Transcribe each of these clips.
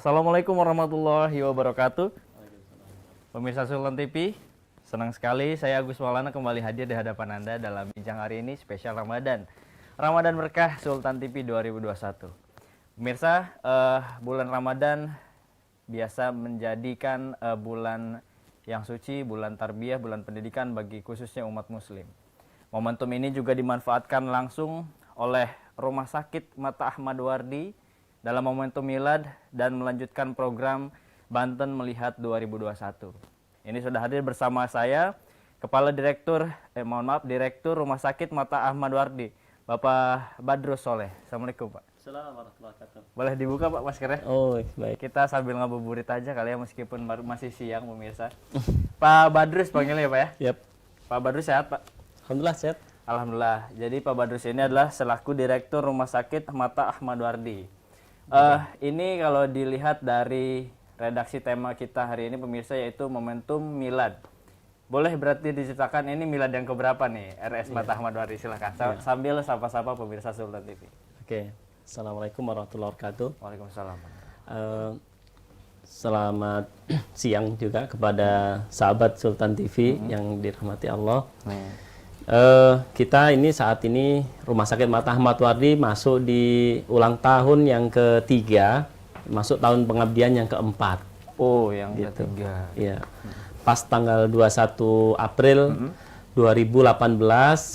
Assalamualaikum warahmatullahi wabarakatuh. Pemirsa Sultan TV, senang sekali saya Agus Maulana kembali hadir di hadapan Anda dalam bincang hari ini spesial Ramadan. Ramadan Berkah Sultan TV 2021. Pemirsa, bulan Ramadan biasa menjadikan bulan yang suci, bulan tarbiyah, bulan pendidikan bagi khususnya umat muslim. Momentum ini juga dimanfaatkan langsung oleh Rumah Sakit Mata Ahmad Wardi dalam momentum milad dan melanjutkan program Banten Melihat 2021. Ini sudah hadir bersama saya, Kepala Direktur Rumah Sakit Mata Ahmad Wardi, Bapak Badrus Soleh. Assalamualaikum, Pak. Assalamualaikum warahmatullahi wabarakatuh. Boleh dibuka, Pak, maskernya? Oh, baik. Kita sambil ngabuburit aja kali ya, meskipun masih siang, pemirsa. Pak Badrus panggilnya ya, Pak ya? Yap. Pak Badrus sehat, Pak? Alhamdulillah sehat. Alhamdulillah. Jadi Pak Badrus ini adalah selaku Direktur Rumah Sakit Mata Ahmad Wardi. Ini kalau dilihat dari redaksi tema kita hari ini, pemirsa, yaitu momentum milad. Boleh berarti diceritakan ini milad yang keberapa nih RS Mata Ahmad Wardi? Silahkan sambil sapa-sapa pemirsa Sultan TV. Oke. Assalamualaikum warahmatullahi wabarakatuh. Waalaikumsalam. Selamat siang juga kepada sahabat Sultan TV yang dirahmati Allah. Kita ini saat ini Rumah Sakit Mata Ahmad Wardi masuk di ulang tahun yang ketiga, masuk tahun pengabdian yang keempat. Oh, yang gitu. ketiga. Iya. Pas tanggal 21 April 2018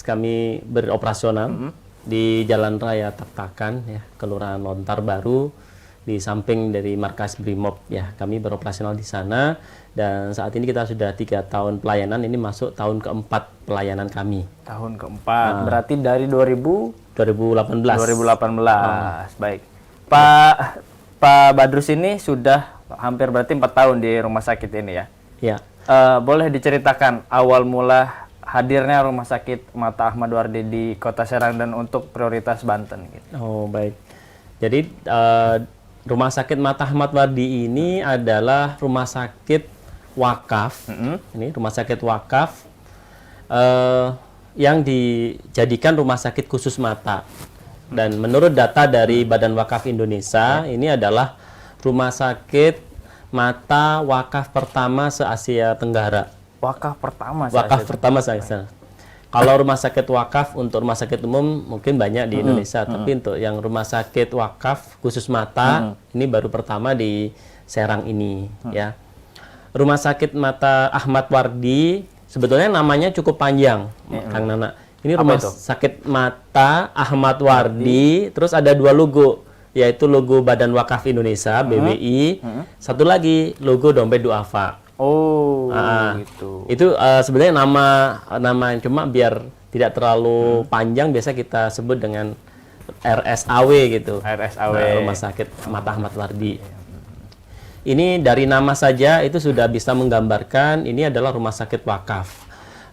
kami beroperasional di Jalan Raya Tak-Takan, ya, Kelurahan Lontar Baru, di samping dari markas Brimob, ya. Kami beroperasional di sana dan saat ini kita sudah 3 tahun pelayanan. Ini masuk tahun keempat pelayanan kami. Tahun keempat, berarti dari 2018. 2018. Baik. Pak Badrus ini sudah hampir berarti 4 tahun di rumah sakit ini ya? Ya. Boleh diceritakan awal mula hadirnya Rumah Sakit Mata Ahmad Wardi di Kota Serang dan untuk prioritas Banten gitu. Oh, baik. Jadi Rumah Sakit Mata Ahmad Wardi ini adalah rumah sakit wakaf. Ini rumah sakit wakaf yang dijadikan rumah sakit khusus mata. Dan menurut data dari Badan Wakaf Indonesia, ini adalah rumah sakit mata wakaf pertama se-Asia Tenggara. Wakaf pertama se-Asia. Kalau rumah sakit wakaf untuk rumah sakit umum mungkin banyak di Indonesia, tapi untuk yang rumah sakit wakaf khusus mata ini baru pertama di Serang ini, ya. Rumah Sakit Mata Ahmad Wardi sebetulnya namanya cukup panjang, Kang Nana. Ini Rumah Sakit Mata Ahmad Wardi, terus ada 2 logo, yaitu logo Badan Wakaf Indonesia (BWI), satu lagi logo Dompet Duafa. Oh, gitu. Itu sebenarnya nama cuma biar tidak terlalu panjang, biasa kita sebut dengan RSAW gitu. RSAW. Rumah Sakit Mata Ahmad Wardi. Ini dari nama saja itu sudah bisa menggambarkan ini adalah rumah sakit wakaf.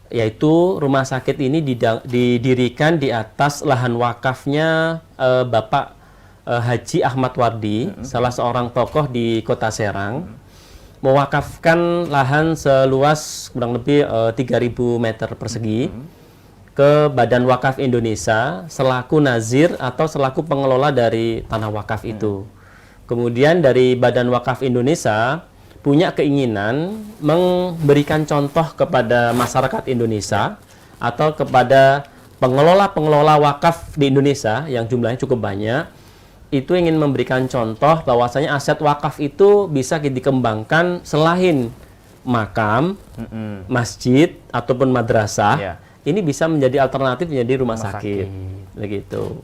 Yaitu rumah sakit ini didirikan di atas lahan wakafnya Bapak Haji Ahmad Wardi, salah seorang tokoh di Kota Serang. Mewakafkan lahan seluas kurang lebih 3.000 meter persegi ke Badan Wakaf Indonesia selaku nazir atau selaku pengelola dari tanah wakaf itu. Kemudian dari Badan Wakaf Indonesia punya keinginan memberikan contoh kepada masyarakat Indonesia atau kepada pengelola-pengelola wakaf di Indonesia yang jumlahnya cukup banyak, itu ingin memberikan contoh bahwasanya aset wakaf itu bisa dikembangkan selain makam, masjid ataupun madrasah. Ini bisa menjadi alternatif menjadi rumah sakit. Begitu.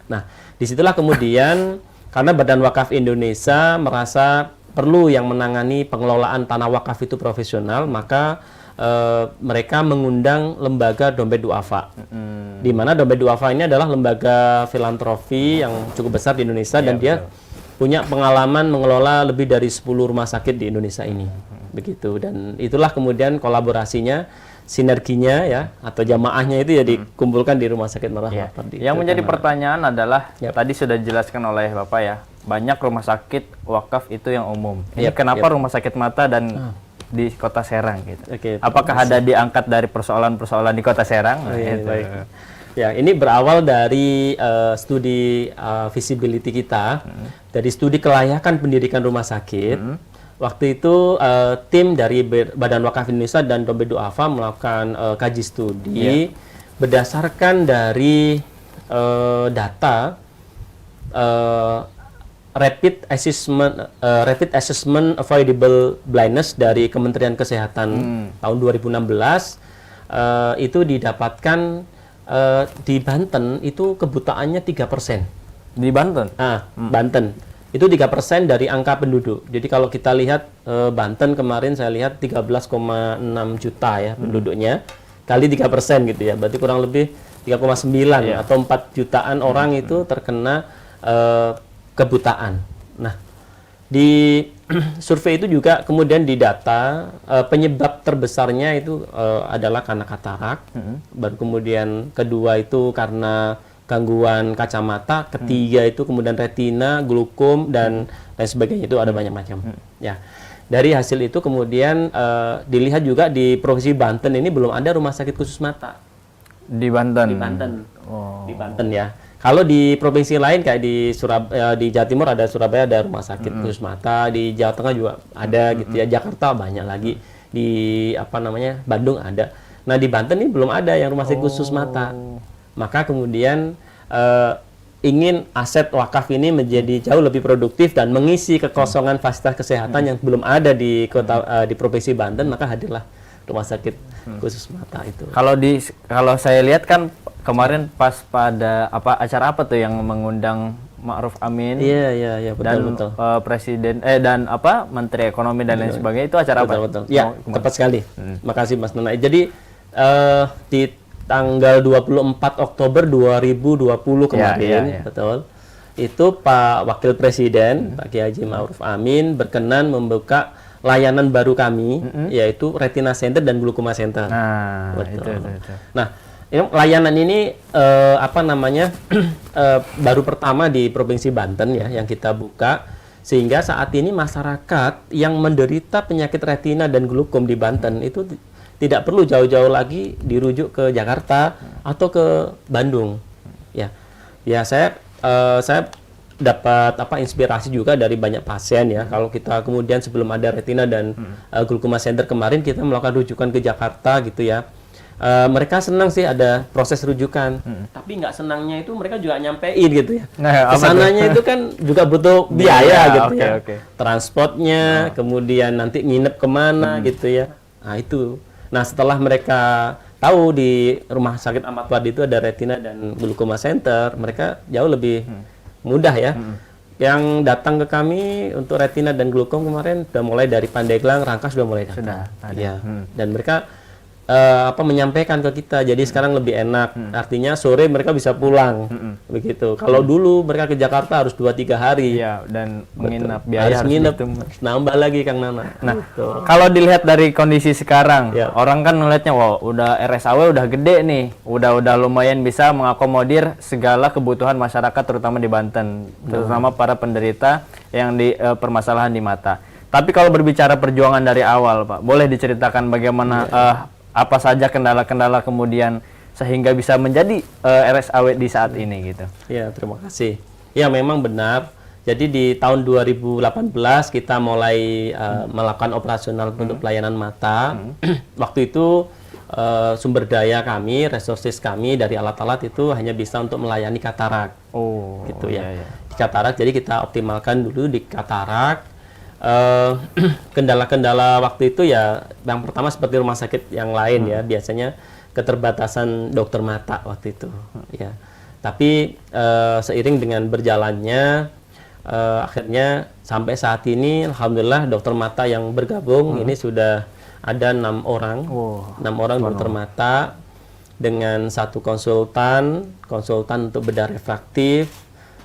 Nah, disitulah kemudian karena Badan Wakaf Indonesia merasa perlu yang menangani pengelolaan tanah wakaf itu profesional, maka mereka mengundang lembaga Dompet Duafa. Di mana Dompet Duafa ini adalah lembaga filantropi yang cukup besar di Indonesia dan dia punya pengalaman mengelola lebih dari 10 rumah sakit di Indonesia ini. Begitu, dan itulah kemudian kolaborasinya, sinerginya ya atau jamaahnya itu ya dikumpulkan di Rumah Sakit Mata Ahmad Wardi. Yang menjadi pertanyaan adalah tadi sudah dijelaskan oleh Bapak ya, banyak rumah sakit wakaf itu yang umum. Ini kenapa rumah sakit mata dan di Kota Serang gitu? Apakah ada diangkat dari persoalan-persoalan di Kota Serang? Ya, ini berawal dari studi visibility kita, dari studi kelayakan pendidikan rumah sakit. Waktu itu tim dari Badan Wakaf Indonesia dan Dompet Duafa melakukan kaji studi berdasarkan dari data rapid assessment avoidable blindness dari Kementerian Kesehatan tahun 2016 itu didapatkan di Banten itu kebutaannya 3%. Di Banten? Banten. Itu 3% dari angka penduduk. Jadi kalau kita lihat Banten kemarin saya lihat 13,6 juta ya penduduknya. Kali 3% gitu ya. Berarti kurang lebih 3,9 atau 4 jutaan orang itu terkena kebutaan. Nah, di survei itu juga kemudian didata penyebab terbesarnya itu adalah karena katarak. Baru kemudian kedua itu karena gangguan kacamata, ketiga itu kemudian retina, glaukom dan lain sebagainya, itu ada banyak macam. Ya, dari hasil itu kemudian dilihat juga di Provinsi Banten ini belum ada rumah sakit khusus mata. Di Banten. Di Banten. Di Banten ya. Kalau di provinsi lain kayak di di Jawa Timur ada Surabaya ada rumah sakit khusus mata, di Jawa Tengah juga ada gitu ya. Jakarta banyak lagi, di Bandung ada. Nah, di Banten ini belum ada yang rumah sakit khusus mata. Maka kemudian ingin aset wakaf ini menjadi jauh lebih produktif dan mengisi kekosongan fasilitas kesehatan yang belum ada di di provinsi Banten, maka hadirlah rumah sakit khusus mata itu. Kalau saya lihat kan kemarin pas pada acara apa tuh yang mengundang Ma'ruf Amin? Iya, betul. Presiden dan Menteri Ekonomi dan lain sebagainya, itu acara apa? Betul. Ya, tepat sekali. Makasih Mas Nana. Jadi di tanggal 24 Oktober 2020 kemarin, betul. Itu Pak Wakil Presiden, Pak Kiai Haji Ma'ruf Amin berkenan membuka layanan baru kami, yaitu Retina Center dan Glaucoma Center. Nah, betul. Itu. Nah, layanan ini baru pertama di Provinsi Banten ya yang kita buka, sehingga saat ini masyarakat yang menderita penyakit retina dan glaukom di Banten itu tidak perlu jauh-jauh lagi dirujuk ke Jakarta atau ke Bandung. Ya, saya dapat inspirasi juga dari banyak pasien ya. Kalau kita kemudian sebelum ada retina dan glaucoma center kemarin kita melakukan rujukan ke Jakarta gitu ya. Mereka senang sih ada proses rujukan, tapi nggak senangnya itu mereka juga nyampein gitu ya. Kesananya itu kan juga butuh biaya gitu ya. Transportnya, kemudian nanti nginep kemana gitu ya. Nah itu. Nah setelah mereka tahu di Rumah Sakit Ahmad Wardi itu ada retina dan glaucoma center, mereka jauh lebih mudah ya. Yang datang ke kami untuk retina dan glaukom kemarin sudah mulai dari Pandeglang, Rangkas sudah mulai datang. Ya. Dan mereka menyampaikan ke kita, jadi sekarang lebih enak. Artinya sore mereka bisa pulang, begitu. Kalau dulu mereka ke Jakarta harus 2-3 hari. Iya, dan menginap, biaya harus nginep, nambah lagi Kang Nana. Nah, kalau dilihat dari kondisi sekarang, orang kan melihatnya, wow, udah RSAW udah gede nih, udah lumayan bisa mengakomodir segala kebutuhan masyarakat, terutama di Banten, terutama para penderita yang di permasalahan di mata. Tapi kalau berbicara perjuangan dari awal, Pak, boleh diceritakan bagaimana apa saja kendala-kendala kemudian sehingga bisa menjadi RSAW di saat ini gitu. Ya, terima kasih. Ya, memang benar. Jadi di tahun 2018 kita mulai melakukan operasional untuk pelayanan mata. Waktu itu sumber daya kami, resources kami dari alat-alat itu hanya bisa untuk melayani katarak. Gitu ya. Di katarak, jadi kita optimalkan dulu di katarak. Kendala-kendala waktu itu ya yang pertama seperti rumah sakit yang lain ya, biasanya keterbatasan dokter mata waktu itu ya. Tapi seiring dengan berjalannya akhirnya sampai saat ini alhamdulillah dokter mata yang bergabung ini sudah ada 6 orang. 6 orang dokter mata dengan 1 konsultan untuk bedah refraktif,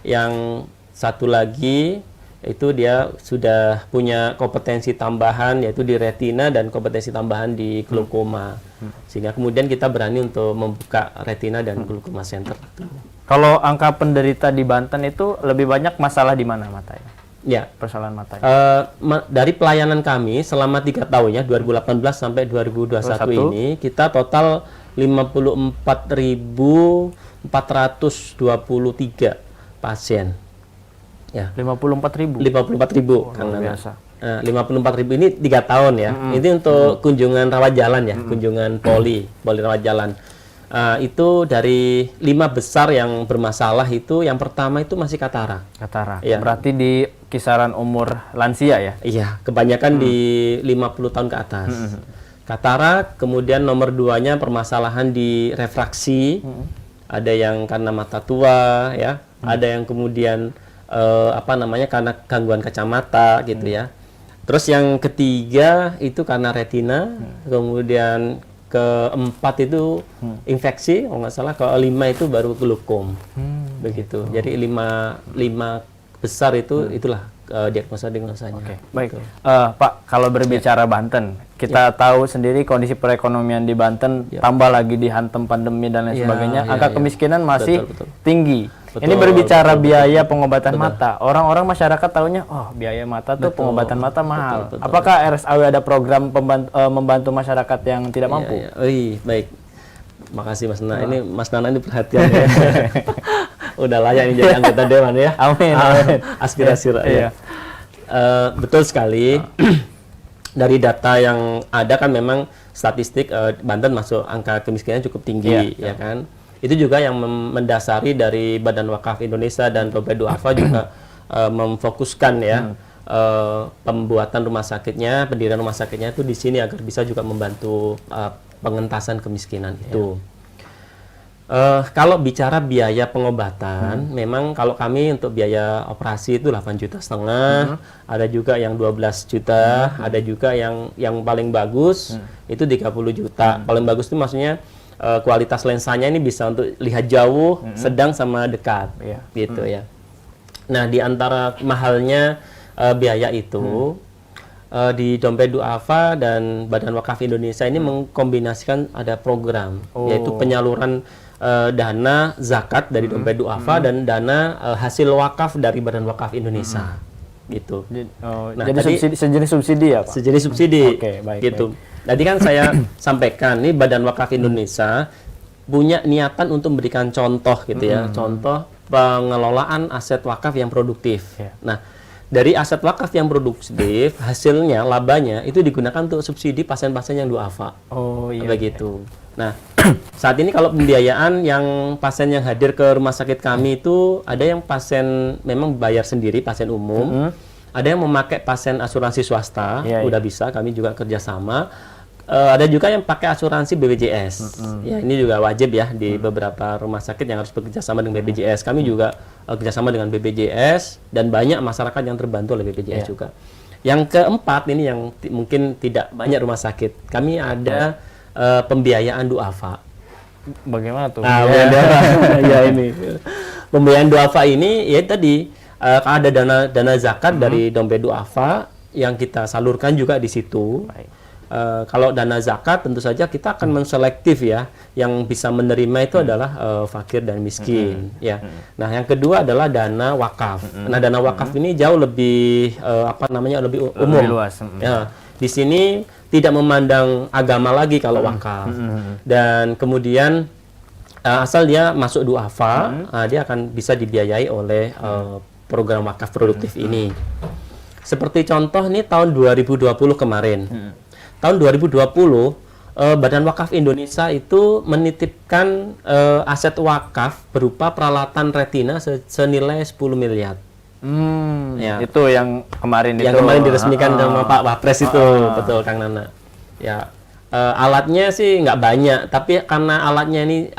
yang satu lagi itu dia sudah punya kompetensi tambahan yaitu di retina dan kompetensi tambahan di glaukoma. Sehingga kemudian kita berani untuk membuka retina dan glaukoma center. Kalau angka penderita di Banten itu lebih banyak masalah di mana matanya? Ya, persoalan matanya. Dari pelayanan kami selama 3 tahun ya, 2018 sampai 2021 ini kita total 54.423 pasien. Ya. 54.000. 54.000 Kang luar Nana. biasa. 54.000 ini 3 tahun ya. Ini untuk kunjungan rawat jalan ya, kunjungan poli rawat jalan. Itu dari 5 besar yang bermasalah itu, yang pertama itu masih katarak. Katarak. Iya. Berarti di kisaran umur lansia ya? Iya, kebanyakan di 50 tahun ke atas. Katarak, kemudian nomor 2-nya permasalahan di refraksi. Ada yang karena mata tua ya, ada yang kemudian karena gangguan kacamata gitu ya. Terus yang ketiga itu karena retina, kemudian keempat itu infeksi, kalau nggak salah, kelima itu baru glaukom, begitu. Jadi lima besar itu itulah diagnosanya. Oke, baik. Pak, kalau berbicara Banten, kita tahu sendiri kondisi perekonomian di Banten, tambah lagi dihantam pandemi dan lain sebagainya, angka kemiskinan masih tinggi. Ini berbicara biaya pengobatan mata. Orang-orang masyarakat tahunya, oh biaya mata tuh pengobatan mata mahal. Apakah RSAW ada program membantu masyarakat yang tidak mampu? Baik. Makasih Mas Nana. Ini Mas Nana ini perhatian ya. Udah layak ini jadi anggota dewan ya. Amin. Aspirasi rakyat. Betul sekali. Dari data yang ada kan memang statistik Banten masuk angka kemiskinan cukup tinggi ya kan. Itu juga yang mendasari dari Badan Wakaf Indonesia dan Dompet Duafa juga memfokuskan ya pembuatan rumah sakitnya, pendirian rumah sakitnya itu di sini agar bisa juga membantu pengentasan kemiskinan itu. Kalau bicara biaya pengobatan, memang kalau kami untuk biaya operasi itu 8,5 juta, ada juga yang 12 juta, ada juga yang paling bagus itu 30 juta. Paling bagus itu maksudnya kualitas lensanya ini bisa untuk lihat jauh, sedang sama dekat, gitu ya. Nah, di antara mahalnya biaya itu, di Dompet Duafa dan Badan Wakaf Indonesia ini mengkombinasikan ada program, yaitu penyaluran dana zakat dari Dompet Duafa dan dana hasil wakaf dari Badan Wakaf Indonesia, gitu. Nah, jadi sejenis subsidi ya, Pak? Sejenis subsidi, baik, gitu. Tadi kan saya sampaikan, nih Badan Wakaf Indonesia punya niatan untuk memberikan contoh gitu ya, contoh pengelolaan aset wakaf yang produktif. Nah, dari aset wakaf yang produktif, hasilnya, labanya itu digunakan untuk subsidi pasien-pasien yang duafa. Begitu. Nah, saat ini kalau pembiayaan yang pasien yang hadir ke rumah sakit kami itu ada yang pasien memang bayar sendiri, pasien umum. Ada yang memakai pasien asuransi swasta, udah bisa, kami juga kerjasama. Ada juga yang pakai asuransi BPJS. Ya, ini juga wajib ya di beberapa rumah sakit yang harus bekerja sama dengan BPJS. Kami juga kerjasama dengan BPJS dan banyak masyarakat yang terbantu oleh BPJS juga. Yang keempat ini yang mungkin tidak banyak rumah sakit. Kami ada pembiayaan duafa. Bagaimana tuh? Ya ini. Pembiayaan duafa ini ya tadi ada dana zakat dari Dompet Duafa yang kita salurkan juga di situ. Kalau dana zakat tentu saja kita akan menselektif ya, yang bisa menerima itu adalah fakir dan miskin ya. Nah, yang kedua adalah dana wakaf. Nah, dana wakaf ini jauh lebih lebih umum. Lebih luas. Ya, di sini tidak memandang agama lagi kalau wakaf. Dan kemudian asal dia masuk duafa, dia akan bisa dibiayai oleh program wakaf produktif ini. Seperti contoh nih tahun 2020 kemarin. Tahun 2020 Badan Wakaf Indonesia itu menitipkan aset wakaf berupa peralatan retina senilai 10 miliar. Ya. Itu yang kemarin diresmikan sama Pak Wapres itu, betul Kang Nana. Ya, alatnya sih nggak banyak, tapi karena alatnya ini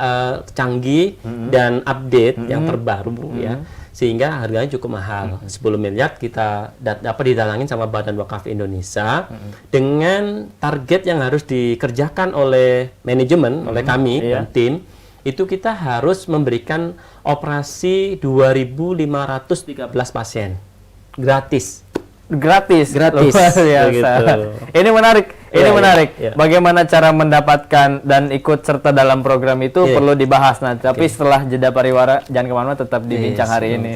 canggih dan update yang terbaru ya, sehingga harganya cukup mahal. 10 miliar kita dapat didalangin sama Badan Wakaf Indonesia dengan target yang harus dikerjakan oleh manajemen, oleh kami dan tim. Itu kita harus memberikan operasi 2.513 pasien gratis. Gratis. Luar biasa. Ini menarik. Ya. Bagaimana cara mendapatkan dan ikut serta dalam program itu perlu dibahas nanti. Tapi setelah jeda pariwara, jangan kemana-mana, tetap di Bincang Hari Ini.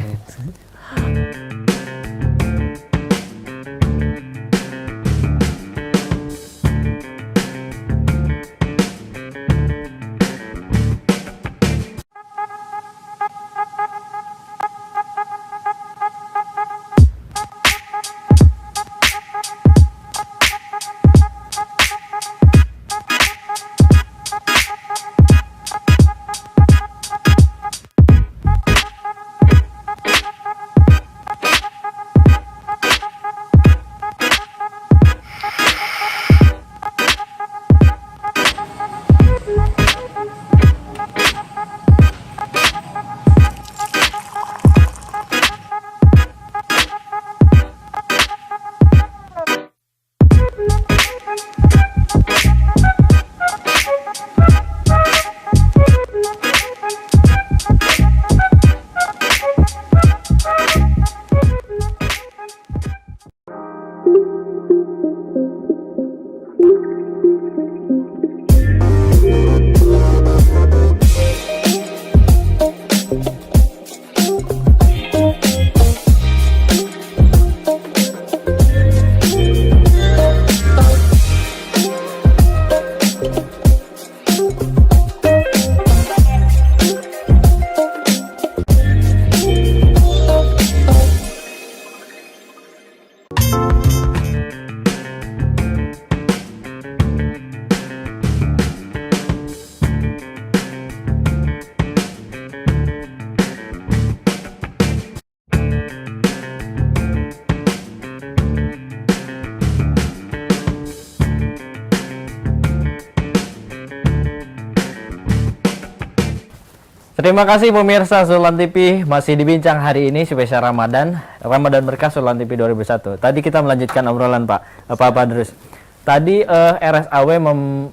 Terima kasih pemirsa Sultan TV, masih dibincang hari ini spesial Ramadan Berkah Sultan TV 2001. Tadi kita melanjutkan obrolan Pak Badrus. Tadi RSAW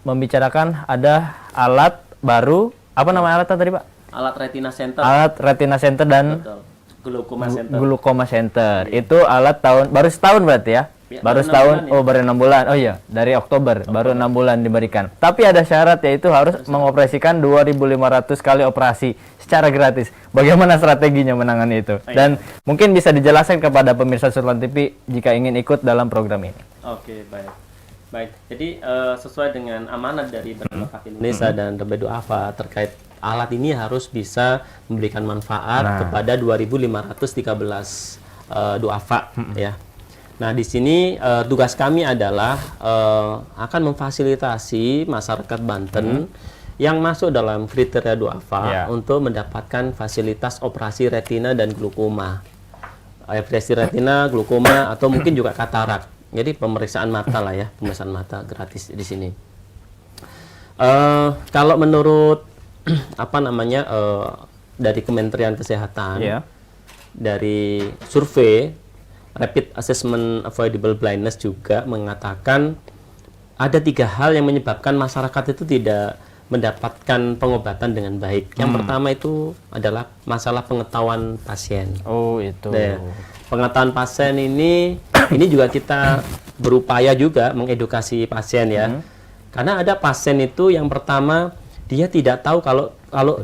membicarakan ada alat baru, apa nama alatnya tadi Pak? Alat Retina Center. Alat Retina Center dan Betul. Glaukoma Center. Glaukoma Center. Itu alat baru setahun berarti ya? Ya, baru baru setahun, 6 bulan, ya. baru 6 bulan. Oh iya, dari Oktober, baru 6 bulan diberikan. Tapi ada syarat, yaitu harus mengoperasikan 2.500 kali operasi secara gratis. Bagaimana strateginya menangani itu? Dan mungkin bisa dijelaskan kepada pemirsa Sultan TV jika ingin ikut dalam program ini. Oke, baik. Baik, jadi sesuai dengan amanat dari Badan Wakaf Indonesia dan Rebe Du'afa terkait alat ini harus bisa memberikan manfaat kepada 2.513 du'afa ya. Nah, di sini tugas kami adalah akan memfasilitasi masyarakat Banten yang masuk dalam kriteria du'afa untuk mendapatkan fasilitas operasi retina dan glaukoma. Operasi retina, glaukoma, atau mungkin juga katarak. Jadi pemeriksaan mata lah ya, pemeriksaan mata gratis di sini. Kalau menurut dari Kementerian Kesehatan, dari survei Rapid Assessment Avoidable Blindness juga mengatakan ada 3 hal yang menyebabkan masyarakat itu tidak mendapatkan pengobatan dengan baik. Yang pertama itu adalah masalah pengetahuan pasien. Oh, itu. Nah, pengetahuan pasien ini juga kita berupaya juga mengedukasi pasien ya. Karena ada pasien itu yang pertama dia tidak tahu kalau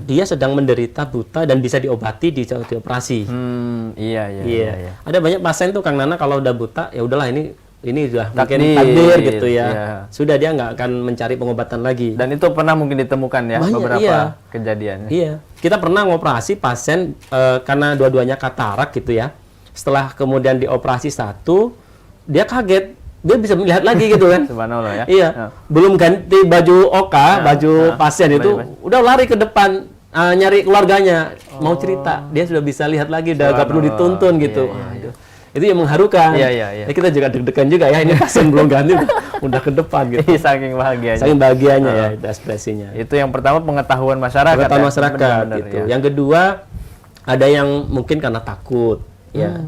dia sedang menderita buta dan bisa diobati di operasi. Iya. Ada banyak pasien tuh Kang Nana kalau udah buta ya udahlah ini sudah mungkin takdir gitu ya. Sudah dia nggak akan mencari pengobatan lagi. Dan itu pernah mungkin ditemukan ya banyak, beberapa kejadian. Iya. Kita pernah ngoperasi pasien karena dua-duanya katarak gitu ya. Setelah kemudian dioperasi satu, dia kaget. Dia bisa melihat lagi gitu kan. Subhanallah ya. Iya. Belum ganti baju baju pasien itu udah lari ke depan nyari keluarganya, mau cerita. Dia sudah bisa lihat lagi, udah gak perlu dituntun gitu. Itu yang mengharukan. Iya. Ya, kita juga deg-degan juga ya, ini pasien belum ganti udah ke depan gitu. Saking bahagianya. Saking bahagianya ya ekspresinya. Itu yang pertama, pengetahuan masyarakat. Pengetahuan masyarakat gitu. Ya. Yang kedua, ada yang mungkin karena takut. Ya,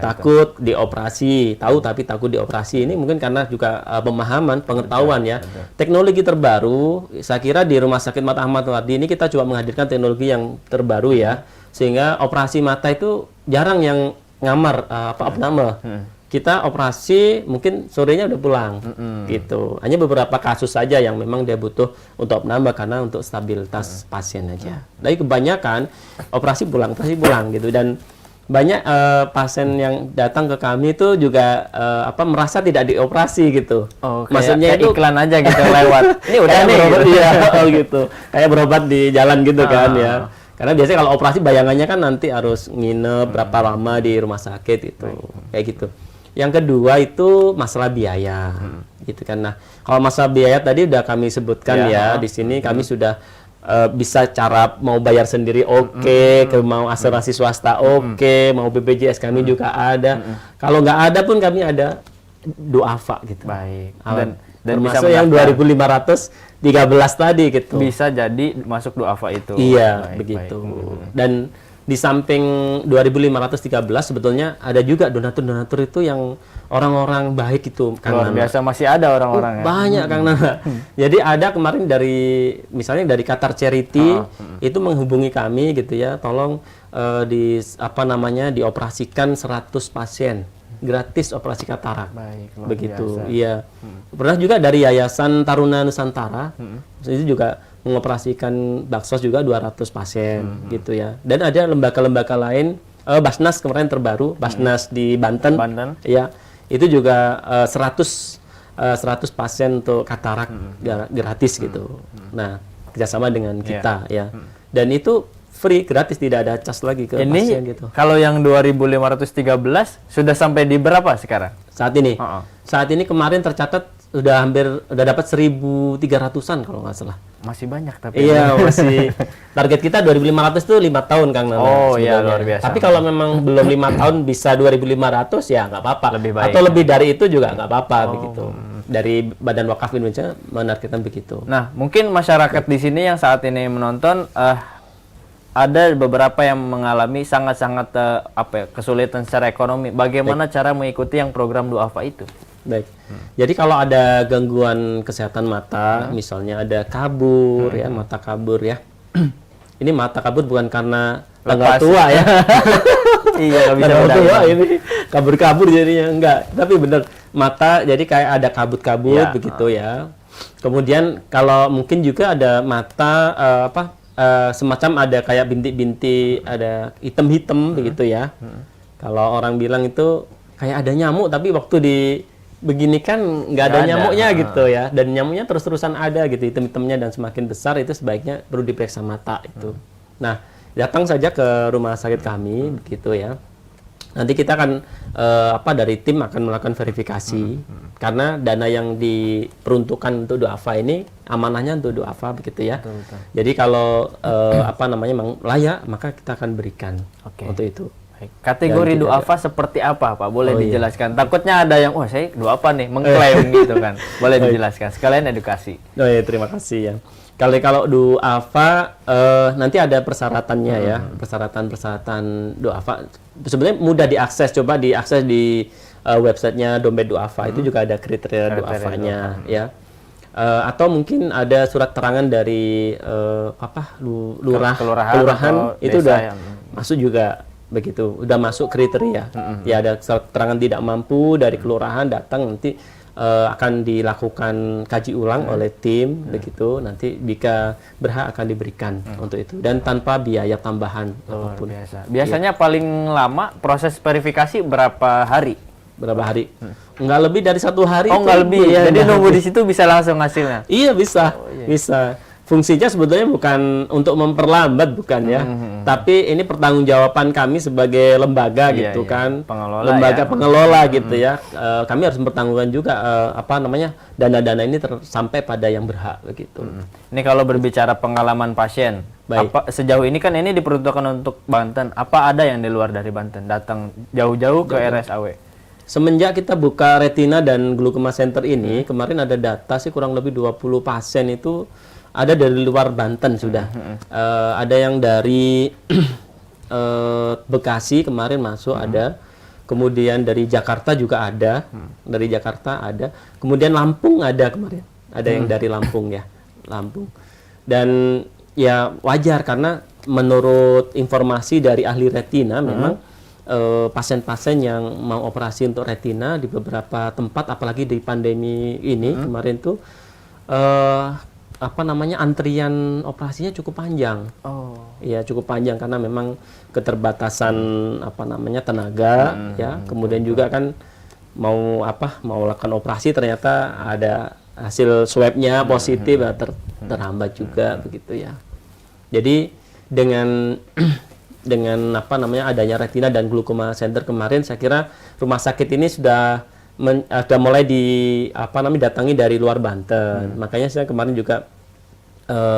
takut dioperasi, tahu tapi takut dioperasi. Ini mungkin karena juga pemahaman, pengetahuan ya. Teknologi terbaru, saya kira di Rumah Sakit Mata Ahmad Wardi ini kita coba menghadirkan teknologi yang terbaru ya, sehingga operasi mata itu jarang yang ngamar abnormal. Kita operasi mungkin sorenya udah pulang, gitu. Hanya beberapa kasus saja yang memang dia butuh untuk abnormal karena untuk stabilitas pasien aja. Tapi kebanyakan operasi pulang gitu. Dan banyak pasien yang datang ke kami itu juga merasa tidak dioperasi gitu. Maksudnya kayak itu iklan aja gitu lewat. Ini udah nih berobat, gitu. Kayak berobat di jalan gitu kan ya. Karena biasanya kalau operasi bayangannya kan nanti harus nginep berapa lama di rumah sakit itu. Kayak gitu. Yang kedua itu masalah biaya. Gitu kan. Nah, kalau masalah biaya tadi udah kami sebutkan ya. Di sini kami sudah bisa cara mau bayar sendiri mau asuransi swasta mau BPJS kami juga ada. Kalau nggak ada pun kami ada du'afa gitu. Baik. Dan termasuk yang 2.513 tadi gitu. Bisa jadi masuk du'afa itu. Iya, begitu. Dan di samping 2.513 sebetulnya ada juga donatur-donatur itu yang orang-orang baik itu. Luar biasa, masih ada orang-orang ya. Banyak Kang Nana. Jadi ada kemarin misalnya dari Qatar Charity itu menghubungi kami gitu ya, tolong dioperasikan 100 pasien gratis operasi katarak. Baik, begitu. Iya. Pernah juga dari Yayasan Taruna Nusantara itu juga mengoperasikan baksos juga 200 pasien gitu ya. Dan ada lembaga-lembaga lain, Basnas kemarin terbaru, Basnas di Banten. Ya. Itu juga 100 pasien untuk katarak gratis gitu. Nah, kerjasama dengan kita ya. Dan itu free, gratis, tidak ada charge lagi ke pasien gitu. Kalau yang 2.513 sudah sampai di berapa sekarang? Saat ini? Saat ini kemarin tercatat udah dapat 1.300-an kalau nggak salah. Masih banyak tapi. Iya, masih. Target kita 2.500 itu 5 tahun Kang Nana. Oh iya, luar biasa. Tapi kalau memang belum 5 tahun bisa 2.500 ya nggak apa-apa. Lebih baik. Atau lebih dari itu juga nggak apa-apa begitu. Dari Badan Wakaf Indonesia menargetkan begitu. Nah, mungkin masyarakat di sini yang saat ini menonton ada beberapa yang mengalami sangat-sangat kesulitan secara ekonomi. Bagaimana cara mengikuti yang program duafa itu? Baik. Jadi kalau ada gangguan kesehatan mata, misalnya ada kabur ya, mata kabur ya. Ini mata kabur bukan karena tanggal tua ya. Iya, nggak bisa Tanggal tua bedain. ini kabur-kabur jadinya enggak. Tapi bener mata jadi kayak ada kabut-kabut Ya, begitu ya. Kemudian kalau mungkin juga ada mata semacam ada kayak bintik-bintik, ada hitam-hitam begitu ya. Kalau orang bilang itu kayak ada nyamuk, tapi waktu begini kan nggak ada Nggak ada. nyamuknya gitu ya, dan nyamuknya terus-terusan ada gitu, hitam-hitamnya, dan semakin besar itu sebaiknya perlu diperiksa mata itu. Nah, datang saja ke rumah sakit kami begitu ya. Nanti kita akan dari tim akan melakukan verifikasi karena dana yang diperuntukkan untuk duafa ini amanahnya untuk duafa begitu ya. Betul. Jadi kalau memang layak, maka kita akan berikan untuk itu. Baik. Kategori Dan duafa seperti apa, Pak? Boleh Oh, iya. dijelaskan? Takutnya ada yang, saya duafa nih, mengklaim gitu kan. Boleh dijelaskan. Sekalian edukasi. Oh ya, terima kasih ya. Kalau duafa nanti ada persyaratannya ya, persyaratan duafa. Sebenarnya mudah diakses, coba diakses di websitenya Dompet Duafa, itu juga ada kriteria duafanya ya. Atau mungkin ada surat terangan dari kelurahan itu desa udah yang masuk juga begitu, udah masuk kriteria. Ya ada surat terangan tidak mampu dari kelurahan, datang nanti akan dilakukan kaji ulang oleh tim begitu, nanti jika berhak akan diberikan untuk itu, dan tanpa biaya tambahan luar apapun. biasa. Biasanya paling lama proses verifikasi berapa hari? Berapa hari? Enggak lebih dari 1 hari. Oh, itu, nggak lebih. ya, Jadi nggak nunggu lebih. di situ bisa langsung hasilnya. Iya bisa, bisa. Fungsinya sebetulnya bukan untuk memperlambat, bukan ya. Tapi ini pertanggungjawaban kami sebagai lembaga Iya, gitu iya. kan, Pengelola lembaga ya. pengelola gitu ya. Kami harus mempertanggungan juga dana-dana ini sampai pada yang berhak begitu. Ini kalau berbicara pengalaman pasien, Baik. sejauh ini kan ini diperuntukkan untuk Banten. Apa ada yang di luar dari Banten? Datang jauh-jauh ke RSAW. Semenjak kita buka retina dan glaukoma center ini, kemarin ada data sih kurang lebih 20 pasien itu ada dari luar Banten sudah. Ada yang dari Bekasi kemarin masuk ada. Kemudian dari Jakarta juga ada. Dari Jakarta ada. Kemudian Lampung ada kemarin. Ada yang dari Lampung ya. Lampung. Dan ya wajar karena menurut informasi dari ahli retina memang pasien-pasien yang mau operasi untuk retina di beberapa tempat, apalagi di pandemi ini kemarin tuh antrian operasinya cukup panjang. Oh. Iya, cukup panjang karena memang keterbatasan tenaga ya. Kemudian juga kan mau melakukan operasi ternyata ada hasil swabnya positif, terhambat juga begitu ya. Jadi dengan adanya retina dan glaukoma center kemarin, saya kira rumah sakit ini sudah mulai datangi dari luar Banten. Makanya saya kemarin juga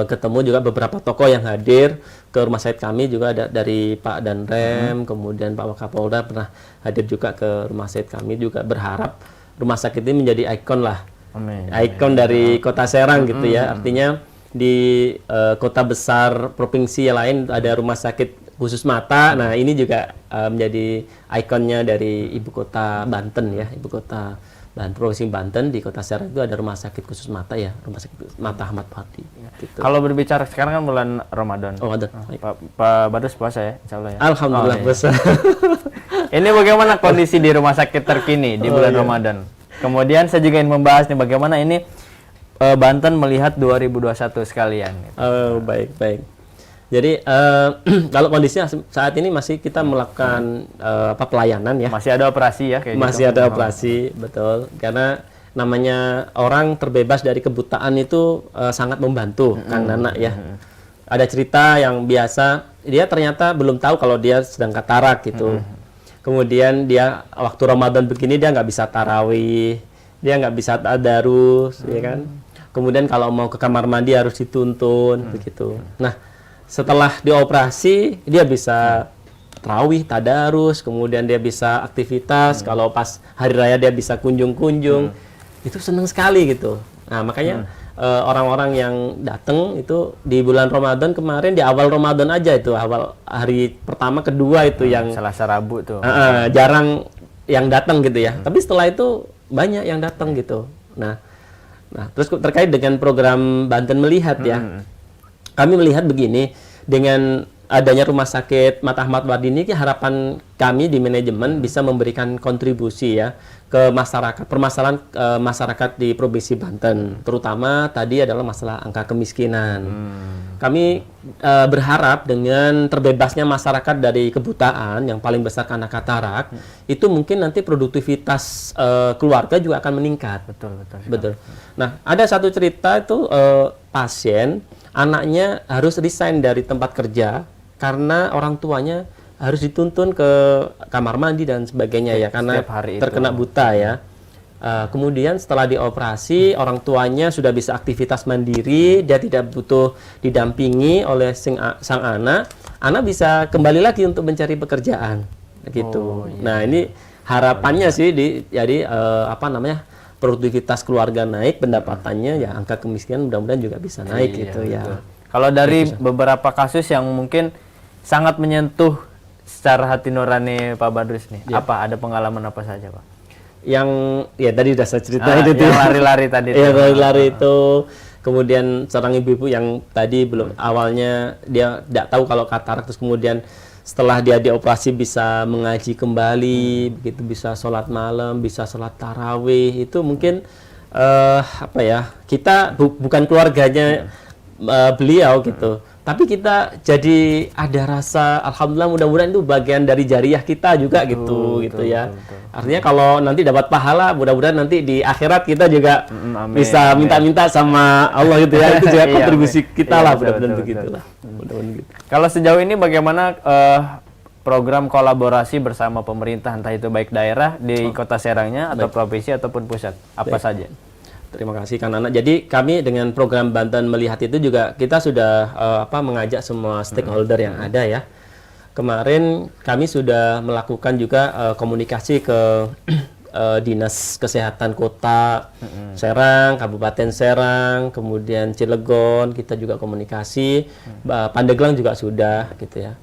ketemu juga beberapa tokoh yang hadir ke rumah sakit kami, juga ada dari Pak Danrem, kemudian Pak Wakapolda pernah hadir juga ke rumah sakit kami, juga berharap rumah sakit ini menjadi ikon lah. Amin. Ikon dari Kota Serang gitu ya. Artinya di kota besar provinsi yang lain ada rumah sakit khusus mata. Nah, ini juga menjadi ikonnya dari ibu kota Banten ya, ibu kota Provinsi Banten. Di Kota Serang itu ada rumah sakit khusus mata ya, rumah sakit mata Ahmad Fardi. Gitu. Kalau berbicara sekarang kan bulan Ramadan. Oh, ada. Pak Badus puasa ya, insya Allah ya. Alhamdulillah Oh, iya. besar. Ini bagaimana kondisi di rumah sakit terkini di bulan Ramadan? Kemudian saya juga ingin membahas nih bagaimana ini Banten melihat 2021 sekalian. Gitu. Oh, baik. Jadi kalau kondisinya saat ini masih kita melakukan pelayanan ya. Masih ada operasi ya kayak Masih gitu. ada operasi, betul. Karena namanya orang terbebas dari kebutaan itu sangat membantu Kang Nana ya. Ada cerita yang biasa, dia ternyata belum tahu kalau dia sedang katarak gitu. Kemudian dia waktu Ramadan begini dia nggak bisa tarawih, dia nggak bisa tadarus, ya kan. Kemudian kalau mau ke kamar mandi harus dituntun begitu. Nah, setelah dioperasi dia bisa tarawih, tadarus, kemudian dia bisa aktivitas, kalau pas hari raya dia bisa kunjung-kunjung. Itu senang sekali gitu. Nah, makanya orang-orang yang datang itu di bulan Ramadan kemarin, di awal Ramadan aja itu, awal hari pertama kedua itu yang Selasa Rabu tuh. jarang yang datang gitu ya. Tapi setelah itu banyak yang datang gitu. Nah, terus terkait dengan program Banten Melihat ya, kami melihat begini, dengan adanya Rumah Sakit Mata Ahmad Wardi ini, harapan kami di manajemen bisa memberikan kontribusi ya ke masyarakat, permasalahan masyarakat di Provinsi Banten, terutama tadi adalah masalah angka kemiskinan. Kami berharap dengan terbebasnya masyarakat dari kebutaan yang paling besar karena katarak, itu mungkin nanti produktivitas keluarga juga akan meningkat. Betul. Nah, ada satu cerita itu pasien anaknya harus resign dari tempat kerja karena orang tuanya harus dituntun ke kamar mandi dan sebagainya ya, karena terkena buta ya. Kemudian setelah dioperasi, orang tuanya sudah bisa aktivitas mandiri, dia tidak butuh didampingi oleh sang anak bisa kembali lagi untuk mencari pekerjaan gitu. Nah, ini harapannya sih jadi produktivitas keluarga naik, pendapatannya ya, angka kemiskinan mudah-mudahan juga bisa naik gitu ya. Kalau dari beberapa kasus yang mungkin sangat menyentuh secara hati nurani Pak Badrus nih, ada pengalaman apa saja Pak? Yang ya tadi sudah saya ceritain itu yang lari-lari tadi. Iya, lari-lari itu. Kemudian seorang ibu-ibu yang tadi belum awalnya dia tidak tahu kalau katarak, terus kemudian setelah dia dioperasi bisa mengaji kembali, begitu bisa sholat malam, bisa sholat tarawih. Itu mungkin kita bukan keluarganya beliau gitu, tapi kita jadi ada rasa alhamdulillah, mudah-mudahan itu bagian dari jariah kita juga gitu ya. Artinya kalau nanti dapat pahala, mudah-mudahan nanti di akhirat kita juga bisa minta-minta sama Allah gitu ya. Itu juga kontribusi kita lah, mudah-mudahan begitu lah. Kalau sejauh ini bagaimana program kolaborasi bersama pemerintah, entah itu baik daerah di Kota Serangnya atau provinsi ataupun pusat, apa saja? Terima kasih Kang Nana. Jadi kami dengan program Banten Melihat itu juga kita sudah mengajak semua stakeholder yang ada ya. Kemarin kami sudah melakukan juga komunikasi ke Dinas Kesehatan Kota Serang, Kabupaten Serang, kemudian Cilegon, kita juga komunikasi, Pandeglang juga sudah gitu ya.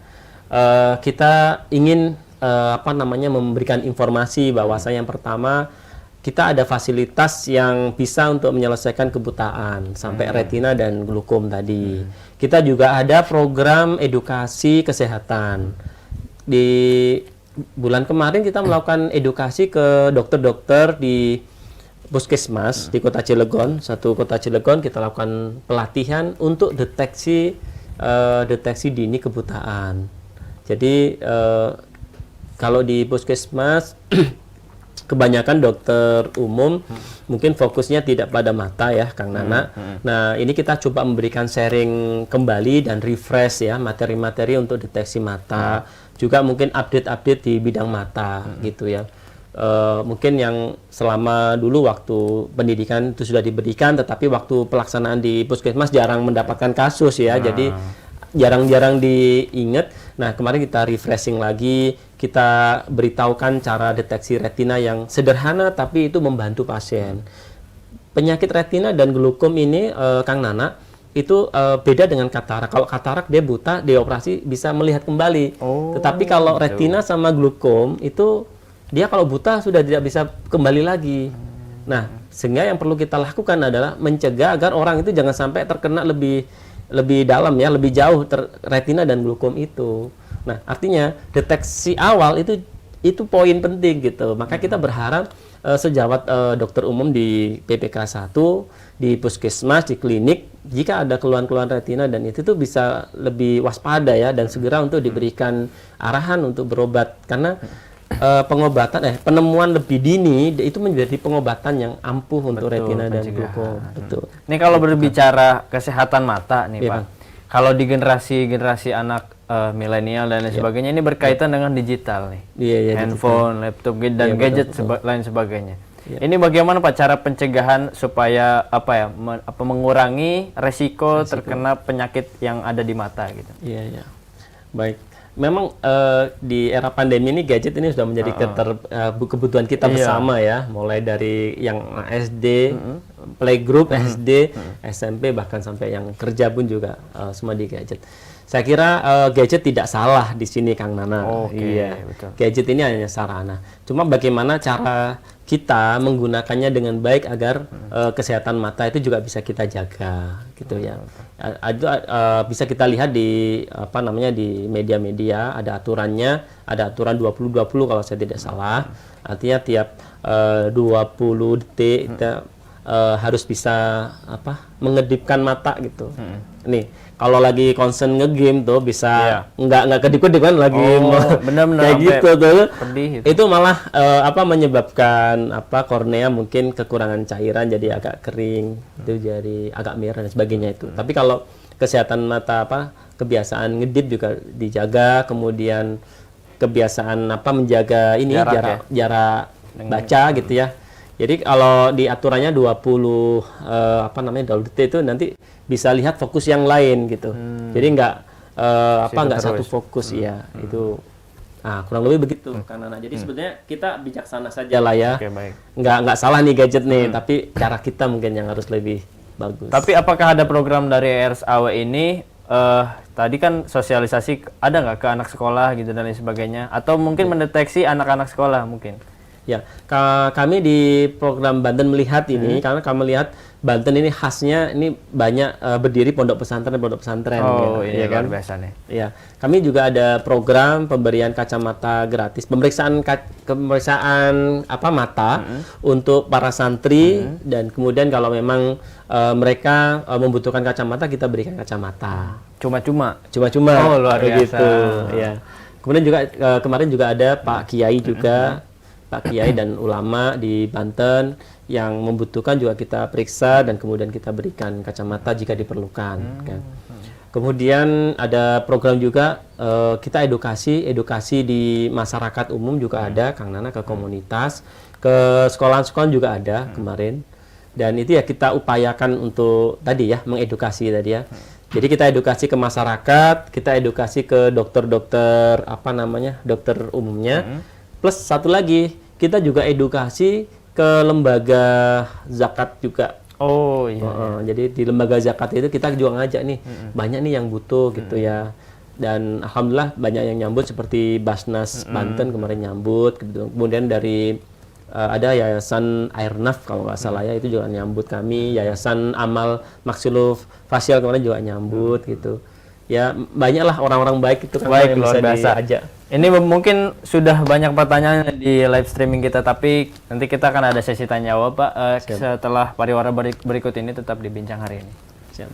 Kita ingin memberikan informasi bahwasanya yang pertama, kita ada fasilitas yang bisa untuk menyelesaikan kebutaan sampai retina dan glukom tadi. Kita juga ada program edukasi kesehatan. Di bulan kemarin kita melakukan edukasi ke dokter-dokter di puskesmas di Kota Cilegon, satu Kota Cilegon, kita lakukan pelatihan untuk deteksi dini kebutaan. Jadi kalau di puskesmas kebanyakan dokter umum mungkin fokusnya tidak pada mata ya Kang Nana. Nah, ini kita coba memberikan sharing kembali dan refresh ya materi-materi untuk deteksi mata, juga mungkin update-update di bidang mata gitu ya. Mungkin yang selama dulu waktu pendidikan itu sudah diberikan, tetapi waktu pelaksanaan di puskesmas jarang mendapatkan kasus ya, jadi jarang-jarang diingat. Nah, kemarin kita refreshing lagi, kita beritahukan cara deteksi retina yang sederhana tapi itu membantu pasien. Penyakit retina dan glukom ini, Kang Nana, itu beda dengan katarak. Kalau katarak dia buta, dia operasi bisa melihat kembali. Tetapi kalau retina sama glukom itu dia kalau buta sudah tidak bisa kembali lagi. Nah, sehingga yang perlu kita lakukan adalah mencegah agar orang itu jangan sampai terkena lebih dalam ya, lebih jauh retina dan glukom itu. Nah, artinya deteksi awal itu poin penting gitu. Maka kita berharap sejawat dokter umum di PPK 1, di puskesmas, di klinik, jika ada keluhan-keluhan retina dan itu tuh bisa lebih waspada ya, dan segera untuk diberikan arahan untuk berobat, karena penemuan lebih dini itu menjadi pengobatan yang ampuh untuk retina dan glukom. Betul. Ini kalau berbicara kesehatan mata nih Pak, kalau di generasi anak milenial dan lain sebagainya, ini berkaitan dengan digital nih, handphone, laptop dan gadget lain sebagainya. Ini bagaimana Pak cara pencegahan supaya mengurangi resiko terkena penyakit yang ada di mata gitu? Baik. memang di era pandemi ini gadget ini sudah menjadi kebutuhan kita bersama ya, mulai dari yang SD, playgroup, SD, SMP, bahkan sampai yang kerja pun juga semua di gadget. Saya kira gadget tidak salah di sini, Kang Nana. Iya, betul. Gadget ini hanya sarana. Cuma bagaimana cara kita menggunakannya dengan baik agar kesehatan mata itu juga bisa kita jaga, gitu ya. Bisa kita lihat di di media-media ada aturannya, ada aturan 20-20 kalau saya tidak salah. Artinya tiap 20 detik kita harus bisa mengedipkan mata gitu. Nih, kalau lagi concern ngegame tuh bisa nggak kedip-kedip kan lagi benar-benar kayak gitu tuh. Pedih gitu. Itu malah menyebabkan kornea mungkin kekurangan cairan jadi agak kering, itu jadi agak merah dan sebagainya itu. Tapi kalau kesehatan mata kebiasaan ngedip juga dijaga, kemudian kebiasaan menjaga ini jarak baca gitu ya. Jadi kalau di aturannya 20 detik itu nanti bisa lihat fokus yang lain gitu. Jadi nggak satu fokus ya. Itu kurang lebih begitu karena jadi sebetulnya kita bijaksana saja lah ya. Baik. Nggak salah nih gadget nih, tapi cara kita mungkin yang harus lebih bagus. Tapi apakah ada program dari RSAW ini tadi kan sosialisasi ada nggak ke anak sekolah gitu dan lain sebagainya, atau mungkin mendeteksi anak-anak sekolah mungkin? Ya, kami di program Banten Melihat ini, karena kami lihat Banten ini khasnya ini banyak berdiri pondok pesantren. Oh, ini kan? luar biasa nih. Ya, kami juga ada program pemberian kacamata gratis, pemeriksaan mata untuk para santri, dan kemudian kalau memang mereka membutuhkan kacamata, kita berikan kacamata. Cuma-cuma. Oh, luar biasa. Gitu. Ya. Kemudian juga kemarin juga ada Pak Kiai juga. Pak Kiai dan ulama di Banten yang membutuhkan juga kita periksa dan kemudian kita berikan kacamata jika diperlukan. Kan. Kemudian ada program juga kita edukasi di masyarakat umum juga ada, Kang Nana, ke komunitas, ke sekolah-sekolah juga ada kemarin. Dan itu ya kita upayakan untuk tadi ya mengedukasi tadi ya. Jadi kita edukasi ke masyarakat, kita edukasi ke dokter-dokter dokter umumnya. Plus satu lagi, kita juga edukasi ke lembaga zakat juga. Oh iya. Jadi di lembaga zakat itu kita juga ngajak nih, banyak nih yang butuh gitu ya. Dan alhamdulillah banyak yang nyambut, seperti Basnas Banten kemarin nyambut. Gitu. Kemudian dari ada Yayasan Airnaf kalau nggak salah ya, itu juga nyambut kami. Yayasan Amal Maksilofacial kemarin juga nyambut gitu. Ya banyaklah orang-orang baik itu yang bisa luar biasa diajak. Ini mungkin sudah banyak pertanyaan di live streaming kita, tapi nanti kita akan ada sesi tanya jawab, Pak, setelah pariwara berikut ini. Tetap di Bincang Hari Ini. Siap.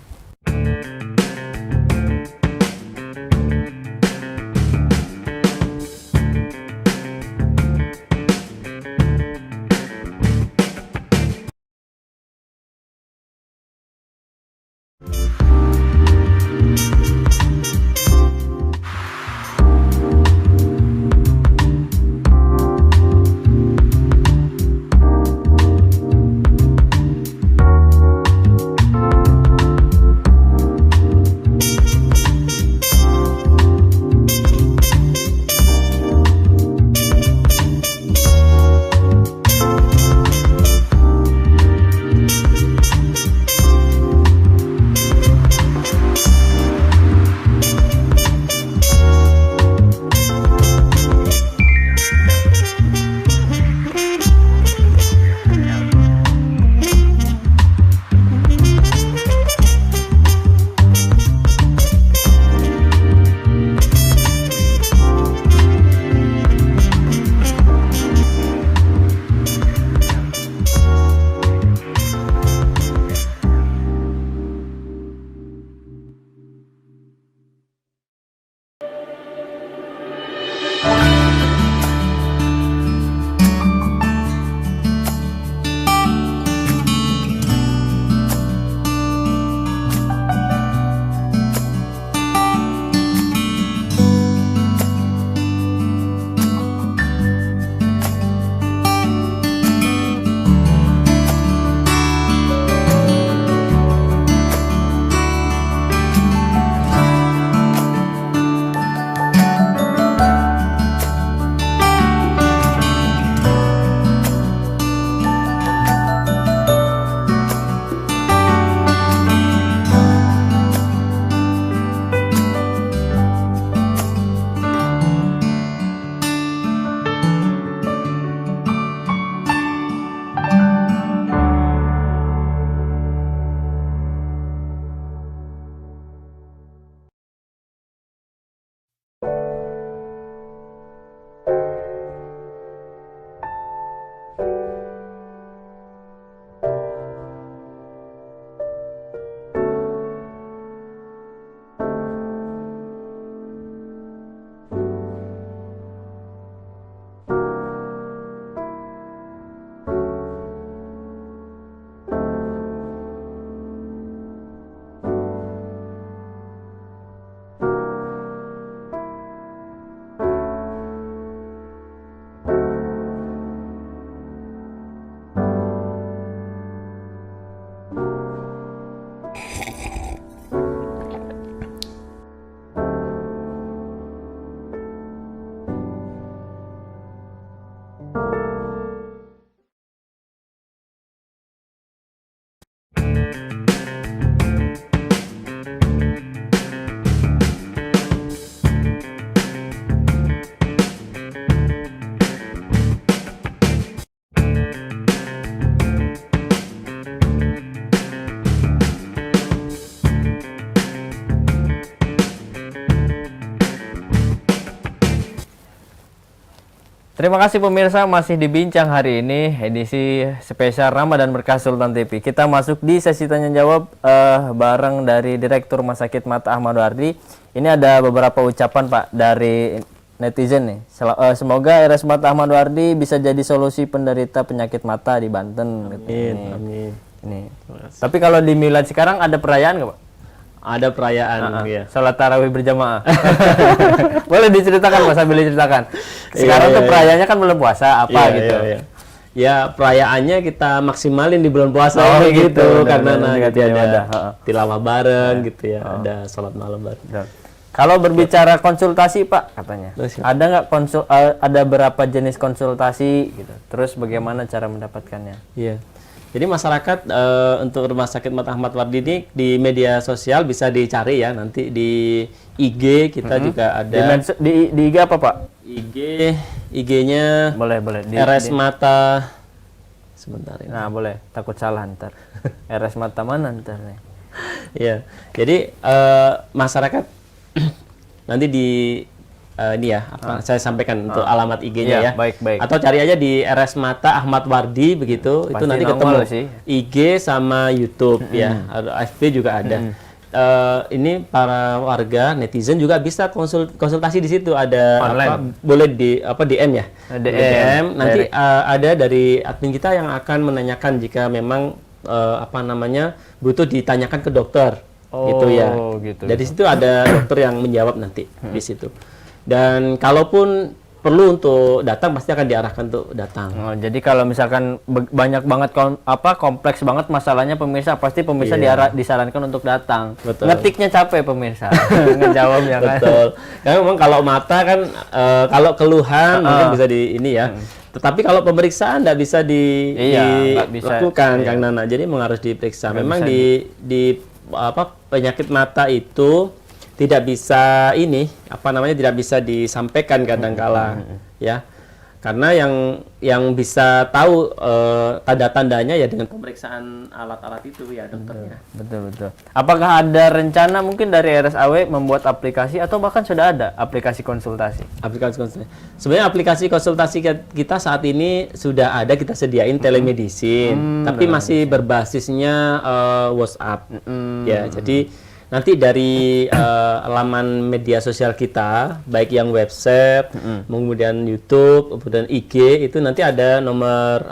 Terima kasih pemirsa, masih dibincang hari ini edisi spesial Ramadan Berkah Sultan TV. Kita masuk di sesi tanya jawab bareng dari Direktur Rumah Sakit Mata Ahmad Wardi. Ini ada beberapa ucapan Pak dari netizen nih. Semoga RS Mata Ahmad Wardi bisa jadi solusi penderita penyakit mata di Banten. Amin. Amin. Ini. Tapi kalau di Milad sekarang ada perayaan nggak Pak? Ada perayaan ya. Salat tarawih berjamaah. Boleh diceritakan Pak, sambil diceritakan. Sekarang tuh perayaannya kan belum puasa apa gitu. Ya, perayaannya kita maksimalin di bulan puasa gitu, karena nanti ada tilawah bareng gitu ya, ada salat malam bareng. Kalau berbicara konsultasi Pak katanya, ada nggak ada berapa jenis konsultasi gitu? Terus bagaimana cara mendapatkannya? Iya. Jadi masyarakat untuk Rumah Sakit Mata Ahmad Wardi ini di media sosial bisa dicari ya, nanti di IG kita juga ada. Di IG apa Pak? IG-nya boleh RS Mata. Sebentar ini. Nah boleh, takut salah ntar. RS Mata mana ntar nih? Iya. Jadi masyarakat nanti di ini ya, saya sampaikan untuk alamat IG-nya ya. Baik. Atau cari aja di RS Mata Ahmad Wardi begitu. Pasti itu nanti ketemu sih. IG sama YouTube ya. FB juga ada. Ini para warga netizen juga bisa konsultasi di situ, ada boleh di DM ya. DM nanti ada dari admin kita yang akan menanyakan jika memang butuh ditanyakan ke dokter. Gitu ya. Gitu. Dari situ ada dokter yang menjawab nanti di situ. Dan kalaupun perlu untuk datang, pasti akan diarahkan untuk datang. Jadi kalau misalkan banyak banget kompleks banget masalahnya pemirsa, pasti pemirsa disarankan untuk datang. Betul. Ngetiknya capek pemirsa, ngejawabnya kan. Betul. Karena memang kalau mata kan kalau keluhan mungkin bisa di ini ya. Tetapi kalau pemeriksaan nggak bisa dilakukan Kang Nana. Jadi memang harus diperiksa. Memang di penyakit mata itu tidak bisa tidak bisa disampaikan kadangkala ya, karena yang bisa tahu tanda-tandanya ya dengan pemeriksaan alat-alat itu ya dokternya. Betul. Apakah ada rencana mungkin dari RSAW membuat aplikasi atau bahkan sudah ada aplikasi konsultasi? Sebenarnya aplikasi konsultasi kita saat ini sudah ada, kita sediain telemedicine, tapi masih berbasisnya WhatsApp. Ya, jadi nanti dari laman media sosial kita, baik yang website, kemudian YouTube, kemudian IG, itu nanti ada nomor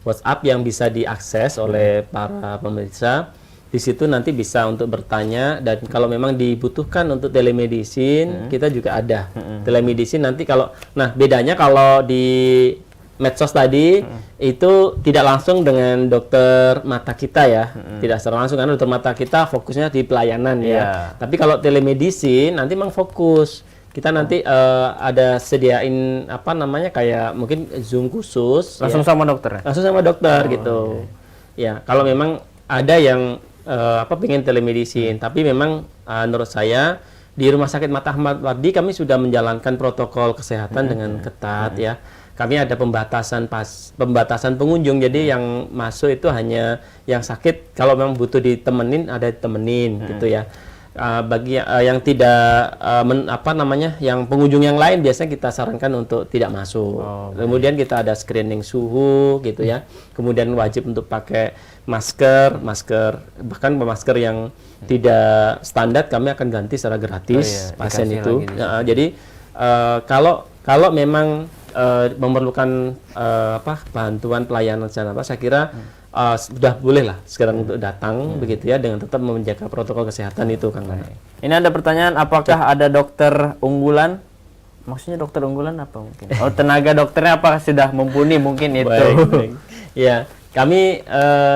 WhatsApp yang bisa diakses oleh para pemirsa. Di situ nanti bisa untuk bertanya, dan kalau memang dibutuhkan untuk telemedicine, kita juga ada. Telemedicine nanti bedanya kalau di medsos tadi itu tidak langsung dengan dokter mata kita ya, tidak secara langsung karena dokter mata kita fokusnya di pelayanan ya. Tapi kalau telemedicine nanti memang fokus kita nanti ada sediain kayak mungkin Zoom khusus langsung sama dokter. Langsung sama dokter gitu. Ya, kalau memang ada yang pengen telemedicine, tapi memang menurut saya di Rumah Sakit Mata Ahmad Wardi kami sudah menjalankan protokol kesehatan dengan ketat ya. Kami ada pembatasan pengunjung, jadi yang masuk itu hanya yang sakit, kalau memang butuh ditemenin ada ditemenin gitu ya. Bagi yang tidak yang pengunjung yang lain biasanya kita sarankan untuk tidak masuk. Kemudian kita ada screening suhu gitu ya. Kemudian wajib untuk pakai masker, bahkan masker yang tidak standar kami akan ganti secara gratis pasien itu. Jadi kalau memang memerlukan bantuan pelayanan secara saya kira sudah boleh lah sekarang untuk datang begitu ya, dengan tetap menjaga protokol kesehatan itu Kang Nana. Ini ada pertanyaan, apakah ada dokter unggulan? Maksudnya dokter unggulan apa mungkin? Tenaga dokternya apakah sudah mumpuni mungkin itu? Baik. Ya, kami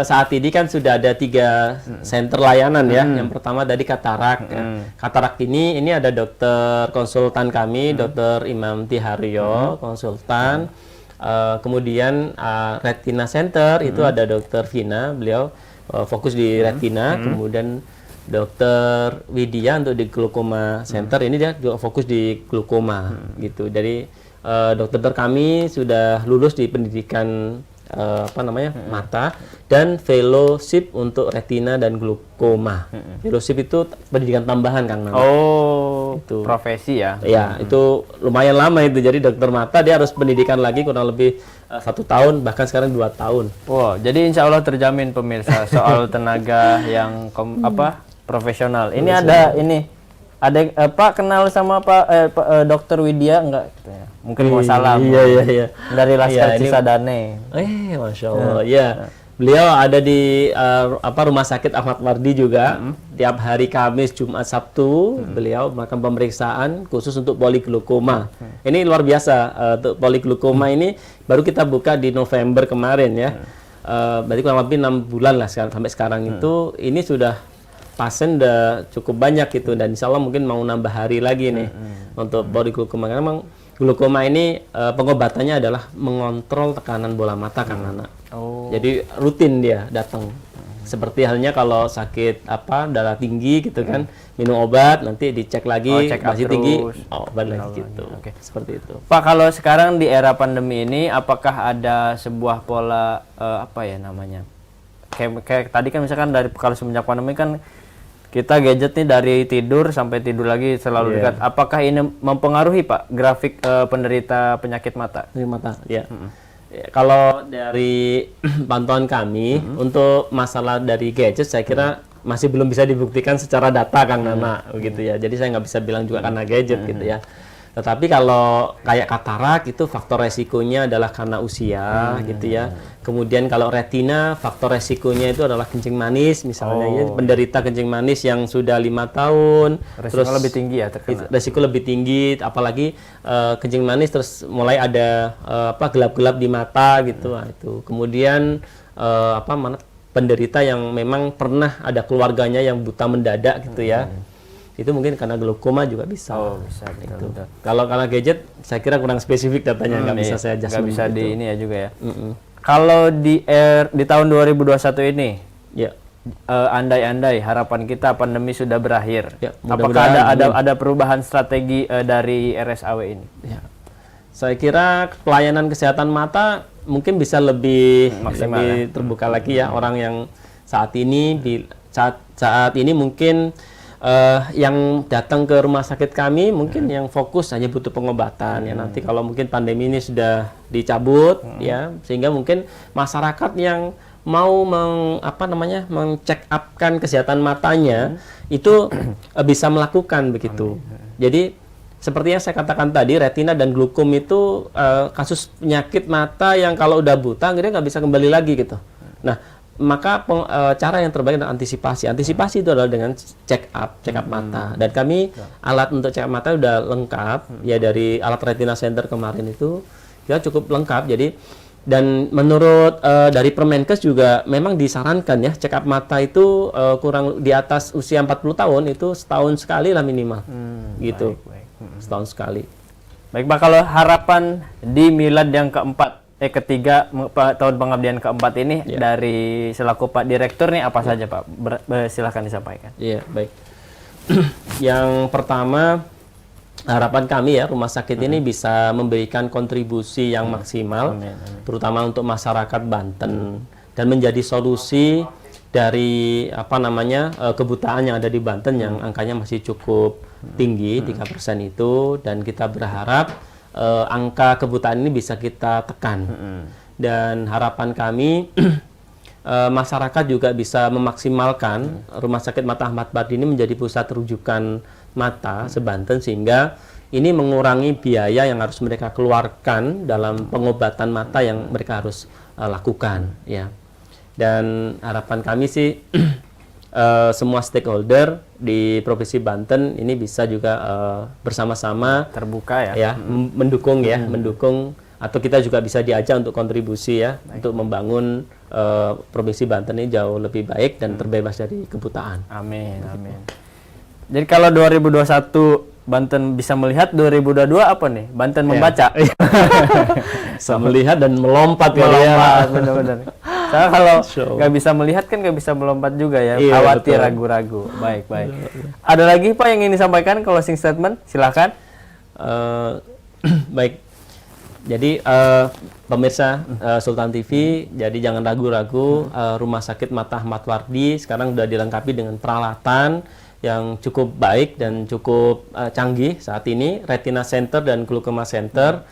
saat ini kan sudah ada 3 center layanan ya. Yang pertama tadi katarak. Katarak ini ada dokter konsultan kami, Dokter Imam Tiharyo, konsultan. Kemudian retina center itu ada Dokter Vina, beliau fokus di retina. Kemudian Dokter Widya untuk di glaukoma center, ini dia juga fokus di glaukoma gitu. Dari dokter kami sudah lulus di pendidikan mata, dan fellowship untuk retina dan glaukoma. Fellowship itu pendidikan tambahan, Kang Nana. Oh, Itu profesi ya? Ya, itu lumayan lama itu. Jadi dokter mata dia harus pendidikan lagi kurang lebih 1 tahun, bahkan sekarang 2 tahun. Wow, jadi insya Allah terjamin pemirsa soal tenaga yang profesional. Ini ada kenal sama Dokter Widya enggak? Mungkin mau salam. Iya. Dari Laskar Ini- Cisadane. Masya Allah. Ya, beliau ada di Rumah Sakit Ahmad Wardi juga. Tiap hari Kamis, Jumat, Sabtu, beliau melakukan pemeriksaan khusus untuk poliglaukoma. Ini luar biasa. Untuk poliglaukoma ini baru kita buka di November kemarin ya. Berarti kurang lebih 6 bulan lah sampai sekarang itu. Ini sudah pasien udah cukup banyak gitu, dan insya Allah mungkin mau nambah hari lagi nih untuk poliglaukoma. Karena memang glaukoma ini pengobatannya adalah mengontrol tekanan bola mata, Kang Nana. Oh. Jadi rutin dia datang. Seperti halnya kalau sakit darah tinggi gitu kan, minum obat, nanti dicek lagi check up masih tinggi, terus. obat lagi gitu. Oke. Seperti itu. Pak, kalau sekarang di era pandemi ini, apakah ada sebuah pola kayak tadi kan misalkan kalau semenjak pandemi kan kita gadget nih dari tidur sampai tidur lagi selalu dekat. Apakah ini mempengaruhi Pak grafik penderita penyakit mata? Dari mata, ya. Ya, kalau dari pantauan kami untuk masalah dari gadget, saya kira masih belum bisa dibuktikan secara data, Kang Nana, begitu ya. Jadi saya nggak bisa bilang juga karena gadget gitu ya. Tetapi kalau kayak katarak itu faktor resikonya adalah karena usia gitu ya. Kemudian kalau retina faktor resikonya itu adalah kencing manis misalnya ya, penderita kencing manis yang sudah 5 tahun Resiko lebih tinggi ya terkena. resiko lebih tinggi, apalagi kencing manis terus mulai ada gelap-gelap di mata gitu. Nah, itu. Kemudian penderita yang memang pernah ada keluarganya yang buta mendadak gitu ya. Itu mungkin karena glaukoma juga bisa. Oh, bisa gitu. Kalau gadget saya kira kurang spesifik datanya, nggak bisa saya nggak adjustment bisa gitu. di ini ya juga ya. Kalau di tahun 2021 ini, Ya. andai-andai harapan kita pandemi sudah berakhir, Ya, apakah mudah-mudahan ada perubahan strategi dari RSAW ini? Ya. Saya kira pelayanan kesehatan mata mungkin bisa lebih Maksimal, lebih terbuka lagi ya. Orang yang saat ini saat ini mungkin yang datang ke rumah sakit kami mungkin yang fokus hanya butuh pengobatan ya. Nanti kalau mungkin pandemi ini sudah dicabut ya, sehingga mungkin masyarakat yang mau meng-check upkan kesehatan matanya itu bisa melakukan begitu. Jadi seperti yang saya katakan tadi, retina dan glaukom itu kasus penyakit mata yang kalau udah buta akhirnya nggak bisa kembali lagi gitu. Nah, maka cara yang terbaik adalah antisipasi. Antisipasi itu adalah dengan check up mata. Dan kami alat untuk check up mata udah lengkap ya, dari alat Retina Center kemarin itu ya cukup lengkap. Jadi dan menurut dari Permenkes juga memang disarankan ya check up mata itu kurang di atas usia 40 tahun itu setahun sekali lah minimal. Gitu. Baik. Setahun sekali. Baik Pak, kalau harapan di milad yang ketiga tahun pengabdian keempat ini dari selaku Pak Direktur nih apa saja Pak? Silahkan disampaikan. Iya, baik. Yang pertama, harapan kami ya rumah sakit ini bisa memberikan kontribusi yang maksimal, terutama untuk masyarakat Banten, dan menjadi solusi dari kebutaan yang ada di Banten yang angkanya masih cukup tinggi, 3% itu, dan kita berharap angka kebutaan ini bisa kita tekan. Dan harapan kami masyarakat juga bisa memaksimalkan Rumah Sakit Mata Ahmad Wardi ini menjadi pusat rujukan mata sebanten, sehingga ini mengurangi biaya yang harus mereka keluarkan dalam pengobatan mata yang mereka harus lakukan ya. Dan harapan kami sih semua stakeholder di Provinsi Banten ini bisa juga bersama-sama terbuka ya, mendukung atau kita juga bisa diajak untuk kontribusi ya, untuk membangun Provinsi Banten ini jauh lebih baik dan terbebas dari kebutaan. Amin. Jadi kalau 2021 Banten bisa melihat, 2022 apa nih? Banten membaca. Bisa melihat dan melompat ya. Benar-benar. Saya kalau nggak bisa melihat kan nggak bisa melompat juga ya. Iya, Khawatir, betul. ragu-ragu. Baik. Ada lagi Pak yang ingin disampaikan, closing statement? Silakan. Baik. Jadi pemirsa Sultan TV, jadi jangan ragu-ragu, Rumah Sakit Mata Ahmad Wardi sekarang sudah dilengkapi dengan peralatan yang cukup baik dan cukup canggih saat ini. Retina Center dan Glaukoma Center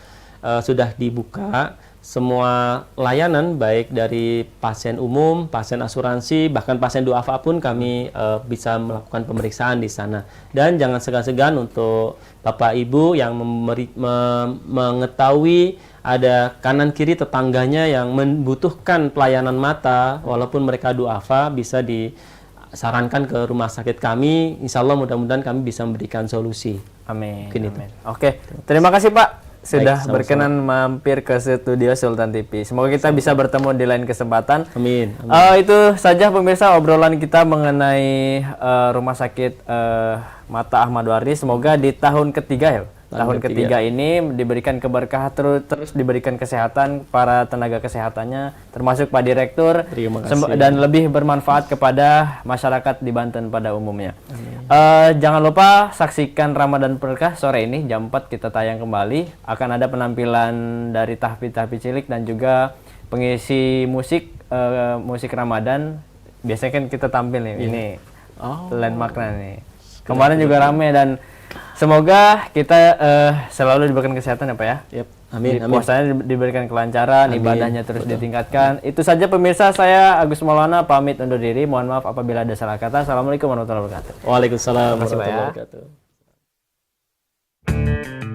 sudah dibuka. Semua layanan baik dari pasien umum, pasien asuransi, bahkan pasien duafa pun kami bisa melakukan pemeriksaan di sana. Dan jangan segan-segan untuk Bapak Ibu yang mengetahui ada kanan kiri tetangganya yang membutuhkan pelayanan mata, walaupun mereka duafa, bisa disarankan ke rumah sakit kami. Insya Allah mudah-mudahan kami bisa memberikan solusi. Amin. Mungkin itu. Amin. Oke, terima kasih Pak sudah Baik, sama-sama. berkenan mampir ke studio Sultan TV. Semoga kita bisa bertemu di lain kesempatan. Amin. Itu saja pemirsa obrolan kita mengenai Rumah Sakit Mata Ahmad Wardi. Semoga di tahun ketiga ya. Tahun ketiga ini diberikan keberkahan, terus diberikan kesehatan para tenaga kesehatannya, termasuk Pak Direktur, Terima kasih. dan lebih bermanfaat kepada masyarakat di Banten pada umumnya. Jangan lupa saksikan Ramadan Berkah sore ini jam 4 kita tayang kembali. Akan ada penampilan dari tahfidz cilik dan juga pengisi musik musik Ramadan. Biasanya kan kita tampil nih, ini landmarknya nih. Kemarin juga rame dan semoga kita selalu diberikan kesehatan ya Pak ya. Yep. Amin. Amin. Puasanya diberikan kelancaran, Amin. ibadahnya terus ditingkatkan. Itu saja pemirsa, saya Agus Maulana pamit undur diri. Mohon maaf apabila ada salah kata. Assalamualaikum warahmatullahi wabarakatuh. Waalaikumsalam Terima kasih, Pak, ya. warahmatullahi wabarakatuh.